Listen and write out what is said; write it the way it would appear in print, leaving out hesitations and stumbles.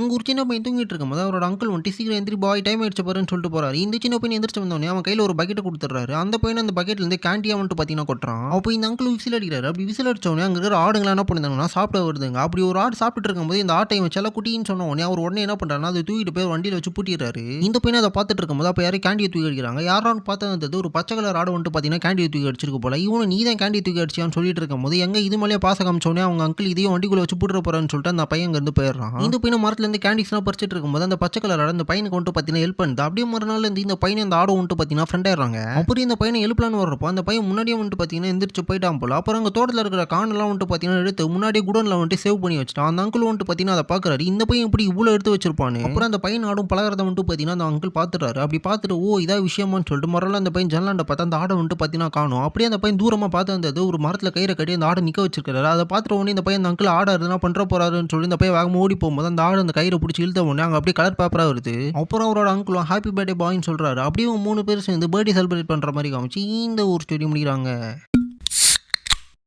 இங்க ஒரு சின்ன பையன் தூங்கிட்டு இருக்கும்போது அவரோட அங்கிள் வந்துட்டு சீக்கிரம் எந்திரி பாய் டைம் ஆயிடுச்சு பாருன்னு சொல்லிட்டு போறாரு. இந்த சின்ன பையன் எந்திரிச்சு வந்தோனே அவன் கையில ஒரு பக்கெட்ட குடுத்துடுறாரு. அந்த பையன் அந்த பக்கெட்ல இருந்து கேண்டியா வந்துட்டு பார்த்தீங்கன்னா கொட்டுறான். அப்போ இந்த அங்கிள் விசில் அடிக்கிறாரு. அப்படி விசில் அடிச்ச உடனே அங்க இருக்கிற ஆடுங்கலாம் என்ன பண்ணுதுங்கன்னா சாப்பிட வருதுங்க. அப்படி ஒரு ஆடு சாப்பிட்டுட்டு இருக்கும்போது இந்த ஆட்டை இவன் செல்லக்குட்டின்னு சொன்ன உடனே அவர் உடனே என்ன பண்றாருன்னா அதை தூக்கிட்டு போய் வண்டியில வச்சு பூட்டிடுறாரு. இந்த பையன் அதை பார்த்துட்டு இருக்கும்போது அப்போ யாரும் கேண்டியை தூக்கி அடிக்கிறாங்க. யாரான்னு பார்த்தா வந்தது ஒரு பச்சை கலர் ஆடு வந்துட்டு பார்த்தீங்கன்னா கேண்டியை தூக்கி அடிச்சிருக்கு போல. இவனு நீ தான் கேண்டியை தூக்கி அடிச்சியான்னு சொல்லிட்டு இருக்கும்போது எங்க இது மேலேயே பாசம் காமிச்ச உடனே அவங்க அங்கிள் இதையும் வண்டிக்குள்ள வச்சு பூட்டுற போறான்னு சொல்லிட்டு அந்த பையன் அங்க இருந்து போயிடுறான். இந்த பையன் மரத்துல இருந்து கேண்டிஸ்லாம் பறிச்சிட்டு இருக்கும்போது அந்த பச்சை கலர் ஆடு அந்த பையனுக்கு வந்துட்டு பார்த்தீங்கன்னா ஹெல்ப் பண்ணுது. அப்படியே மறுநாள் இருந்து இந்த பையன் இந்த ஆடு வந்துட்டு பார்த்தீங்கன்னா ஃப்ரெண்ட் ஆயிடுறாங்க. அப்புறம் இந்த பையனை எழுப்பலான்னு வர்றப்போ அந்த பையன் முன்னாடியே வந்துட்டு பார்த்தீங்கன்னா எந்திரிச்சு போயிட்டான் போல. அப்புறம் அங்க தோட்டத்தில் இருக்கிற காணெல்லாம் வந்துட்டு பார்த்தீங்கன்னா எடுத்து முன்னாடியே குடோன்ல வந்துட்டு சேவ் பண்ணி வச்சுட்டான். அந்த அங்கிள் வந்துட்டு பார்த்தீங்கன்னா அதை பார்க்குறாரு. இந்த பையன் இப்படி இவ்வளோ எடுத்து வச்சிருப்பானு. அப்புறம் அந்த பையன் ஆடும் பழகிறத வந்துட்டு பார்த்தீங்கன்னா அந்த அங்கிள் பார்த்துட்டாரு. அப்படி பார்த்துட்டு ஓ இதா விஷயமான்னு சொல்லிட்டு மறுநாள் அந்த பையன் ஜன்னலாண்ட பார்த்தா அந்த ஆடை வந்துட்டு பார்த்தீங்கன்னா காணும். அப்படியே அந்த பையன் தூரமா பார்த்து வந்தது ஒரு மரத்துல கயிறை கட்டி அந்த ஆடை நிக்க வச்சிருக்காரு. அதை பார்த்துட்ட உடனே இந்த பையன் அந்த அங்கிள் ஆடை எதுனா பண்ற போறாருன்னு சொல்லி இந்த பையன் வேகமா ஓடி போகும்போது அந்த ஆடு அந்த கயிறை பிடிச்சி இழுத்த உடனே அங்க அப்படியே கலர் பேப்பரா வருது. அப்புறம் அவரோட அங்கிளும் ஹாப்பி பர்த்டே பாய்ன்னு சொல்றாரு. அப்படியே 3 பேர் சேர்ந்து பர்த்டே செலிப்ரேட் பண்ற மாதிரி காமிச்சு இந்த ஒரு ஸ்டோரி முடிக்கிறாங்க.